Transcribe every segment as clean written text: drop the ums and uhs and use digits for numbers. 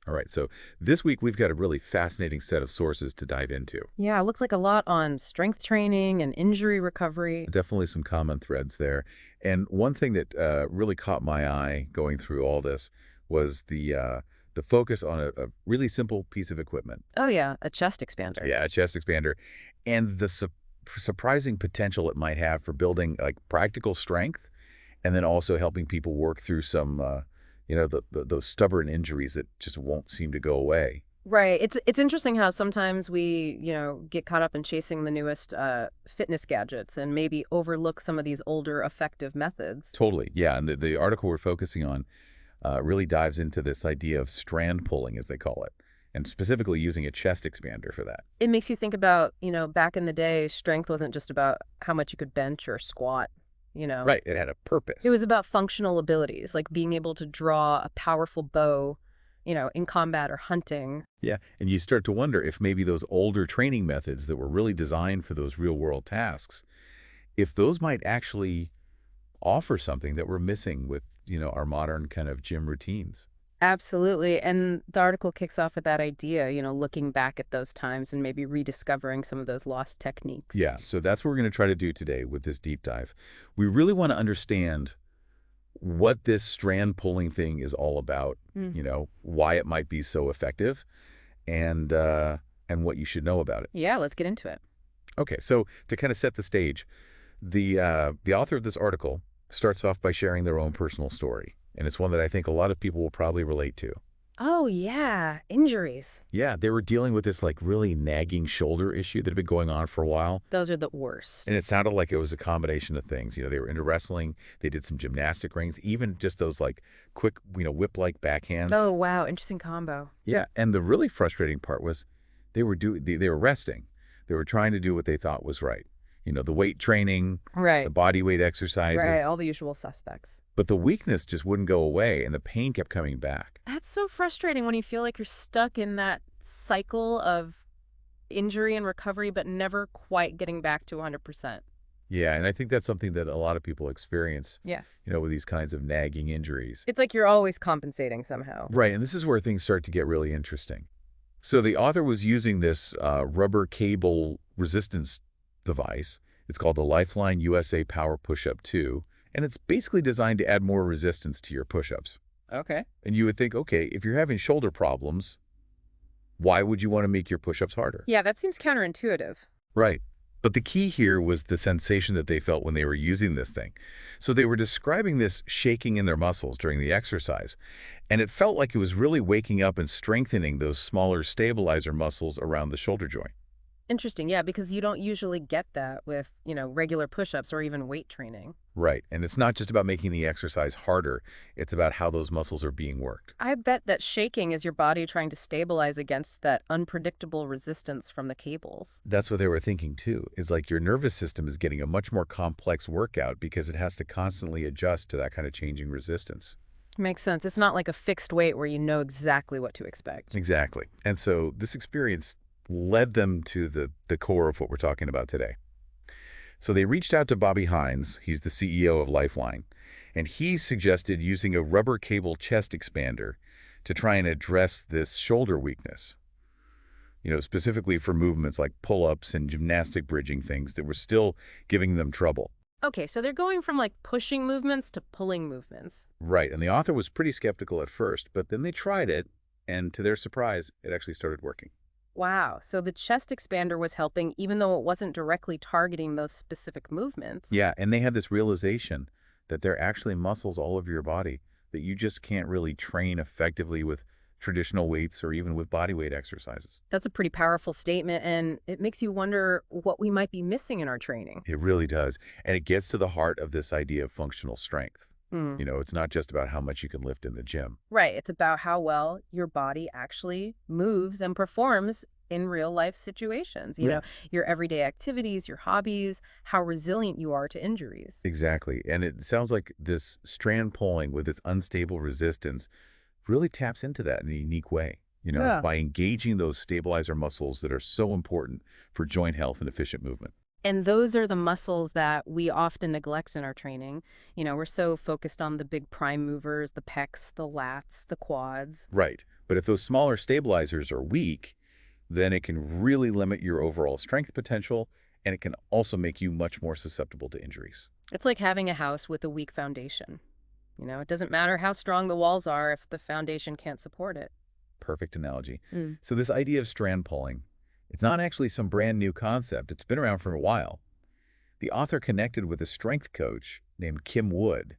All right, so this week we've got a really fascinating set of sources to dive into. Yeah, it looks like a lot on strength training and injury recovery. Definitely some common threads there. And one thing that really caught my eye going through all this was the focus on a really simple piece of equipment. Oh yeah, a chest expander. Yeah, a chest expander, and the surprising potential it might have for building like practical strength, and then also helping people work through some, those stubborn injuries that just won't seem to go away. Right. It's interesting how sometimes we, get caught up in chasing the newest fitness gadgets and maybe overlook some of these older effective methods. Totally, yeah. And the article we're focusing on really dives into this idea of strand pulling, as they call it, and specifically using a chest expander for that. It makes you think about, back in the day, strength wasn't just about how much you could bench or squat, Right, it had a purpose. It was about functional abilities, like being able to draw a powerful bow, in combat or hunting. Yeah, and you start to wonder if maybe those older training methods that were really designed for those real-world tasks, if those might actually offer something that we're missing with, our modern kind of gym routines. Absolutely. And the article kicks off with that idea, looking back at those times and maybe rediscovering some of those lost techniques. Yeah, so that's what we're going to try to do today with this deep dive. We really want to understand what this strand pulling thing is all about, why it might be so effective, and what you should know about it. Yeah, let's get into it. Okay, so to kind of set the stage, the author of this article starts off by sharing their own personal story, and it's one that I think a lot of people will probably relate to. Oh, yeah. Injuries. Yeah, they were dealing with this like really nagging shoulder issue that had been going on for a while. Those are the worst. And it sounded like it was a combination of things. They were into wrestling, they did some gymnastic rings, even just those like quick, whip-like backhands. Oh, wow. Interesting combo. Yeah, and the really frustrating part was they were resting. They were trying to do what they thought was right. The weight training, Right. the body weight exercises. Right. All the usual suspects. But the weakness just wouldn't go away, and the pain kept coming back. That's so frustrating when you feel like you're stuck in that cycle of injury and recovery, but never quite getting back to 100%. Yeah, and I think that's something that a lot of people experience, Yes. with these kinds of nagging injuries. It's like you're always compensating somehow. Right, and this is where things start to get really interesting. So the author was using this rubber cable resistance device. It's called the Lifeline USA Power Push-Up 2, and it's basically designed to add more resistance to your push-ups. Okay. And you would think, okay, if you're having shoulder problems, why would you want to make your push-ups harder? Yeah, that seems counterintuitive. Right. But the key here was the sensation that they felt when they were using this thing. So they were describing this shaking in their muscles during the exercise, and it felt like it was really waking up and strengthening those smaller stabilizer muscles around the shoulder joint. Interesting. Yeah, because you don't usually get that with, regular push-ups or even weight training. Right. And it's not just about making the exercise harder. It's about how those muscles are being worked. I bet that shaking is your body trying to stabilize against that unpredictable resistance from the cables. That's what they were thinking, too, is like your nervous system is getting a much more complex workout because it has to constantly adjust to that kind of changing resistance. Makes sense. It's not like a fixed weight where you know exactly what to expect. Exactly. And so this experience led them to the core of what we're talking about today. So they reached out to Bobby Hines, he's the CEO of Lifeline, and he suggested using a rubber cable chest expander to try and address this shoulder weakness, specifically for movements like pull-ups and gymnastic bridging things that were still giving them trouble. Okay, so they're going from like pushing movements to pulling movements. Right, and the author was pretty skeptical at first, but then they tried it, and to their surprise, it actually started working. Wow. So the chest expander was helping even though it wasn't directly targeting those specific movements. Yeah, and they had this realization that there are actually muscles all over your body that you just can't really train effectively with traditional weights or even with body weight exercises. That's a pretty powerful statement, and it makes you wonder what we might be missing in our training. It really does. And it gets to the heart of this idea of functional strength. Hmm. It's not just about how much you can lift in the gym. Right. It's about how well your body actually moves and performs in real life situations, your everyday activities, your hobbies, how resilient you are to injuries. Exactly. And it sounds like this strand pulling with its unstable resistance really taps into that in a unique way, Yeah. by engaging those stabilizer muscles that are so important for joint health and efficient movement. And those are the muscles that we often neglect in our training. We're so focused on the big prime movers, the pecs, the lats, the quads. Right. But if those smaller stabilizers are weak, then it can really limit your overall strength potential, and it can also make you much more susceptible to injuries. It's like having a house with a weak foundation. It doesn't matter how strong the walls are if the foundation can't support it. Perfect analogy. Mm. So this idea of strand pulling, it's not actually some brand new concept. It's been around for a while. The author connected with a strength coach named Kim Wood,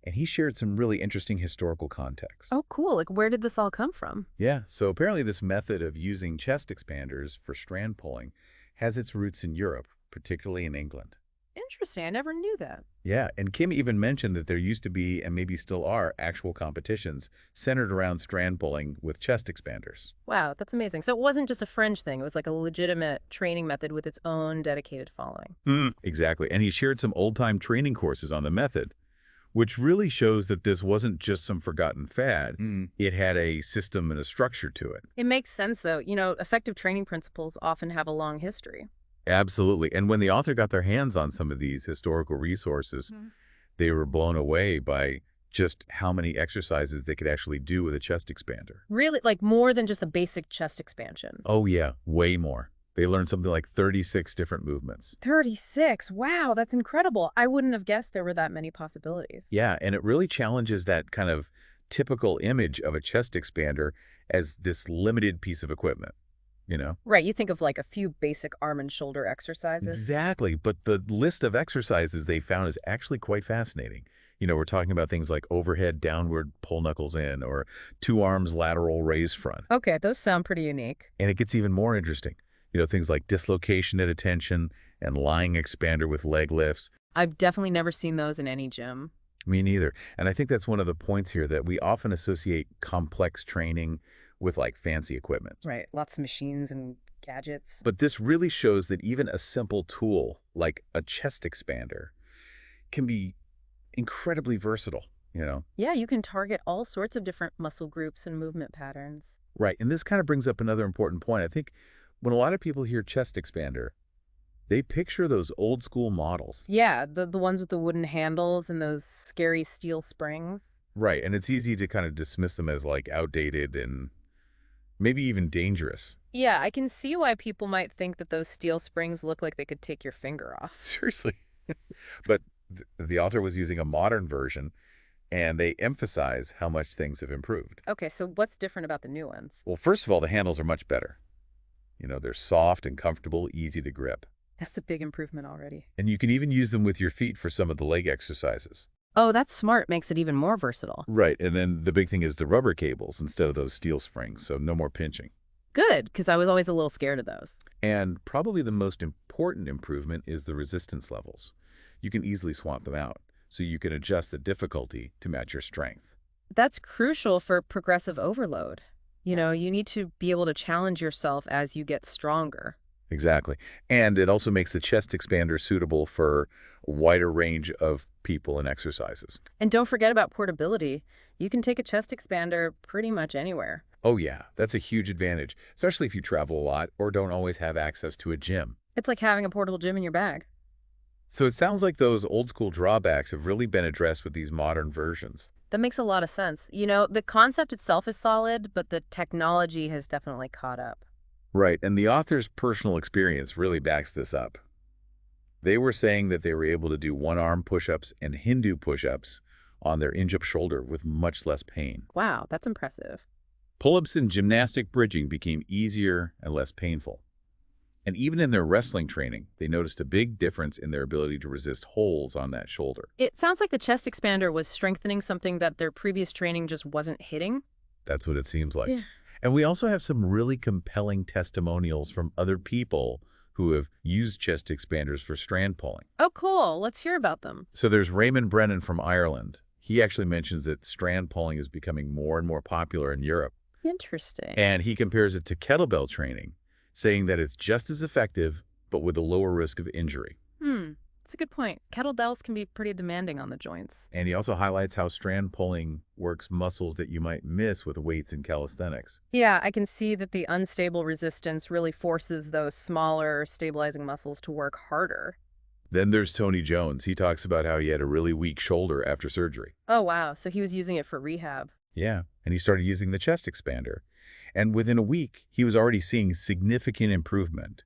and he shared some really interesting historical context. Oh, cool. Like, where did this all come from? Yeah, so apparently this method of using chest expanders for strand pulling has its roots in Europe, particularly in England. Interesting. I never knew that. Yeah, and Kim even mentioned that there used to be, and maybe still are, actual competitions centered around strand pulling with chest expanders. Wow, that's amazing. So it wasn't just a fringe thing. It was like a legitimate training method with its own dedicated following. Exactly, and he shared some old-time training courses on the method, which really shows that this wasn't just some forgotten fad. It had a system and a structure to it. It makes sense, though. Effective training principles often have a long history. Absolutely. And when the author got their hands on some of these historical resources, they were blown away by just how many exercises they could actually do with a chest expander. Really, like more than just the basic chest expansion. Oh, yeah, way more. They learned something like 36 different movements. 36. Wow, that's incredible. I wouldn't have guessed there were that many possibilities. Yeah, and it really challenges that kind of typical image of a chest expander as this limited piece of equipment. Right, you think of like a few basic arm and shoulder exercises. Exactly, but the list of exercises they found is actually quite fascinating. We're talking about things like overhead downward pull knuckles in or 2 arms lateral raise front. Okay, those sound pretty unique. And it gets even more interesting. Things like dislocation at attention and lying expander with leg lifts. I've definitely never seen those in any gym. Me neither. And I think that's one of the points here, that we often associate complex training with like fancy equipment. Right, lots of machines and gadgets. But this really shows that even a simple tool like a chest expander can be incredibly versatile. Yeah, you can target all sorts of different muscle groups and movement patterns. Right. And this kind of brings up another important point. I think when a lot of people hear chest expander, they picture those old school models. Yeah, the ones with the wooden handles and those scary steel springs. Right. And it's easy to kind of dismiss them as like outdated and maybe even dangerous. Yeah, I can see why people might think that those steel springs look like they could take your finger off. Seriously. But the author was using a modern version, and they emphasize how much things have improved. Okay, so what's different about the new ones? Well, first of all, the handles are much better. They're soft and comfortable, easy to grip. That's a big improvement already. And you can even use them with your feet for some of the leg exercises. Oh, that's smart. Makes it even more versatile. Right, and then the big thing is the rubber cables instead of those steel springs, so no more pinching. Good, because I was always a little scared of those. And probably the most important improvement is the resistance levels. You can easily swap them out, so you can adjust the difficulty to match your strength. That's crucial for progressive overload. You need to be able to challenge yourself as you get stronger. Exactly. And it also makes the chest expander suitable for a wider range of people and exercises. And don't forget about portability. You can take a chest expander pretty much anywhere. Oh yeah, that's a huge advantage, especially if you travel a lot or don't always have access to a gym. It's like having a portable gym in your bag. So it sounds like those old school drawbacks have really been addressed with these modern versions. That makes a lot of sense. The concept itself is solid, but the technology has definitely caught up. Right, and the author's personal experience really backs this up. They were saying that they were able to do one-arm push-ups and Hindu push-ups on their injured shoulder with much less pain. Wow, that's impressive. Pull-ups and gymnastic bridging became easier and less painful. And even in their wrestling training, they noticed a big difference in their ability to resist holds on that shoulder. It sounds like the chest expander was strengthening something that their previous training just wasn't hitting. That's what it seems like. Yeah. And we also have some really compelling testimonials from other people who have used chest expanders for strand pulling. Oh, cool. Let's hear about them. So there's Raymond Brennan from Ireland. He actually mentions that strand pulling is becoming more and more popular in Europe. Interesting. And he compares it to kettlebell training, saying that it's just as effective, but with a lower risk of injury. That's a good point. Kettlebells can be pretty demanding on the joints. And he also highlights how strand pulling works muscles that you might miss with weights and calisthenics. Yeah, I can see that the unstable resistance really forces those smaller, stabilizing muscles to work harder. Then there's Tony Jones. He talks about how he had a really weak shoulder after surgery. Oh, wow. So he was using it for rehab. Yeah, and he started using the chest expander. And within a week, he was already seeing significant improvement.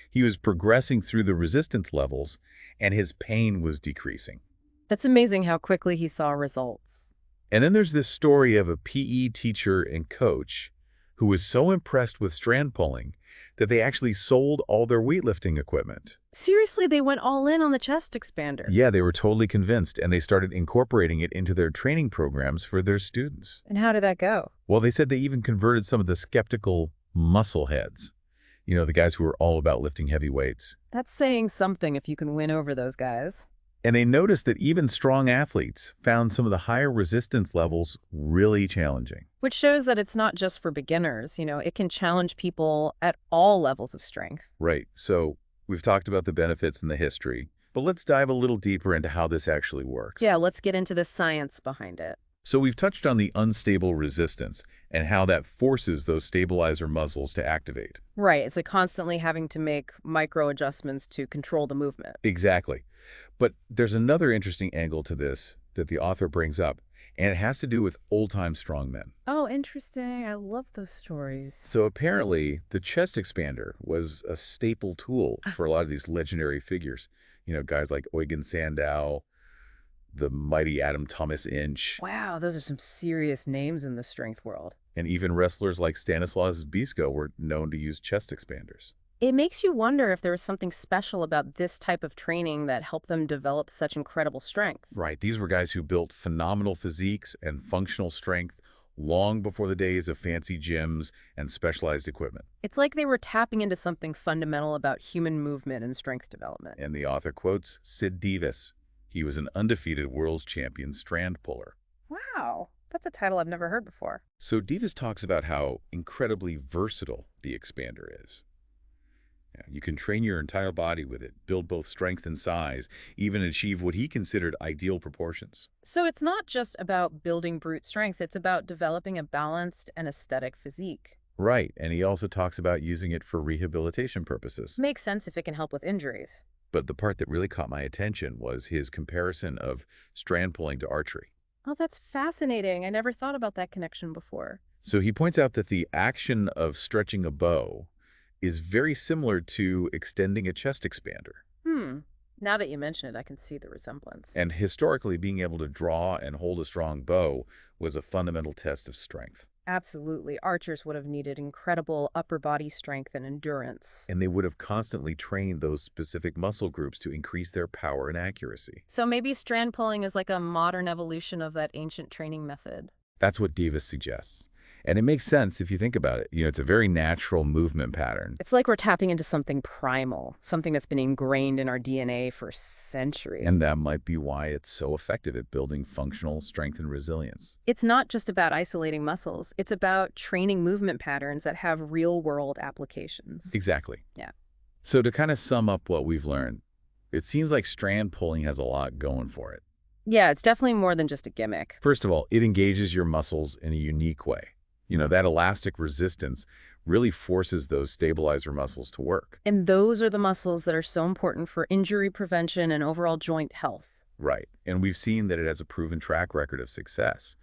He was progressing through the resistance levels, and his pain was decreasing. That's amazing how quickly he saw results. And then there's this story of a PE teacher and coach who was so impressed with strand pulling that they actually sold all their weightlifting equipment. Seriously, they went all in on the chest expander. Yeah, they were totally convinced, and they started incorporating it into their training programs for their students. And how did that go? Well, they said they even converted some of the skeptical muscle heads. You know, the guys who were all about lifting heavy weights. That's saying something if you can win over those guys. And they noticed that even strong athletes found some of the higher resistance levels really challenging. Which shows that it's not just for beginners. It can challenge people at all levels of strength. Right. So we've talked about the benefits and the history, but let's dive a little deeper into how this actually works. Yeah, let's get into the science behind it. So we've touched on the unstable resistance and how that forces those stabilizer muscles to activate. Right. It's like constantly having to make micro adjustments to control the movement. Exactly. But there's another interesting angle to this that the author brings up, and it has to do with old-time strongmen. Oh, interesting. I love those stories. So apparently, the chest expander was a staple tool for a lot of these legendary figures. You know, guys like Eugen Sandow, the mighty Adam Thomas Inch, Wow, those are some serious names in the strength world. and even wrestlers like Stanislas Bisko were known to use chest expanders. It makes you wonder if there was something special about this type of training that helped them develop such incredible strength. Right, these were guys who built phenomenal physiques and functional strength long before the days of fancy gyms and specialized equipment. It's like they were tapping into something fundamental about human movement and strength development. And the author quotes Sid Davis. He was an undefeated world champion strand puller. Wow, that's a title I've never heard before. So Davis talks about how incredibly versatile the expander is. Yeah, you can train your entire body with it, build both strength and size, even achieve what he considered ideal proportions. So it's not just about building brute strength, it's about developing a balanced and aesthetic physique. Right, and he also talks about using it for rehabilitation purposes. Makes sense if it can help with injuries. But the part that really caught my attention was his comparison of strand pulling to archery. Oh, that's fascinating. I never thought about that connection before. So he points out that the action of stretching a bow is very similar to extending a chest expander. Now that you mention it, I can see the resemblance. And historically, being able to draw and hold a strong bow was a fundamental test of strength. Absolutely. Archers would have needed incredible upper body strength and endurance. And they would have constantly trained those specific muscle groups to increase their power and accuracy. So maybe strand pulling is like a modern evolution of that ancient training method. That's what Davis suggests. And it makes sense if you think about it. You know, it's a very natural movement pattern. It's like we're tapping into something primal, something that's been ingrained in our DNA for centuries. And that might be why it's so effective at building functional strength and resilience. It's not just about isolating muscles. It's about training movement patterns that have real-world applications. Exactly. Yeah. So to kind of sum up what we've learned, it seems like strand pulling has a lot going for it. Yeah, it's definitely more than just a gimmick. First of all, it engages your muscles in a unique way. You know, that elastic resistance really forces those stabilizer muscles to work. And those are the muscles that are so important for injury prevention and overall joint health. Right. And we've seen that it has a proven track record of success.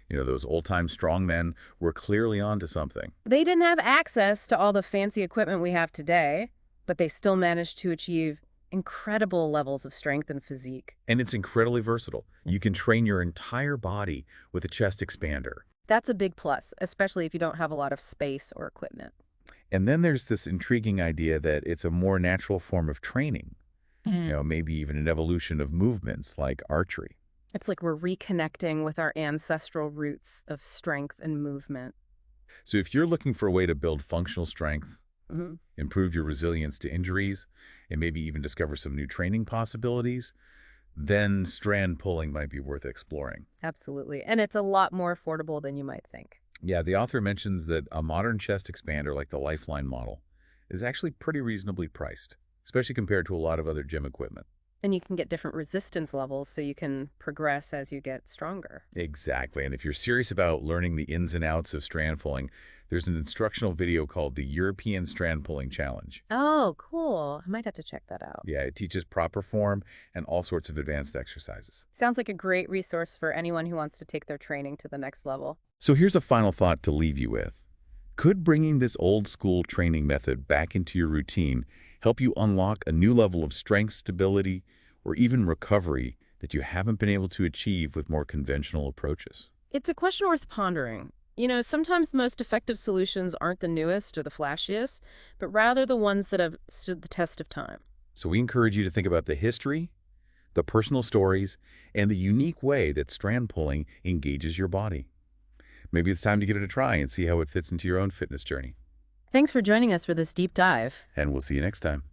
You know, those old-time strongmen were clearly onto something. They didn't have access to all the fancy equipment we have today, but they still managed to achieve incredible levels of strength and physique. And it's incredibly versatile. You can train your entire body with a chest expander. That's a big plus, especially if you don't have a lot of space or equipment. And then there's this intriguing idea that it's a more natural form of training. You know, maybe even an evolution of movements like archery. It's like we're reconnecting with our ancestral roots of strength and movement. So if you're looking for a way to build functional strength, improve your resilience to injuries, and maybe even discover some new training possibilities, then strand pulling might be worth exploring. Absolutely. And it's a lot more affordable than you might think. Yeah, the author mentions that a modern chest expander like the Lifeline model is actually pretty reasonably priced, especially compared to a lot of other gym equipment. And you can get different resistance levels so you can progress as you get stronger. Exactly. And if you're serious about learning the ins and outs of strand pulling, There's an instructional video called the European Strand Pulling Challenge. Oh, cool. I might have to check that out. Yeah, it teaches proper form and all sorts of advanced exercises. Sounds like a great resource for anyone who wants to take their training to the next level. So here's a final thought to leave you with. Could bringing this old school training method back into your routine help you unlock a new level of strength, stability, or even recovery that you haven't been able to achieve with more conventional approaches? It's a question worth pondering. Sometimes the most effective solutions aren't the newest or the flashiest, but rather the ones that have stood the test of time. So we encourage you to think about the history, the personal stories, and the unique way that strand pulling engages your body. Maybe it's time to give it a try and see how it fits into your own fitness journey. Thanks for joining us for this deep dive. And we'll see you next time.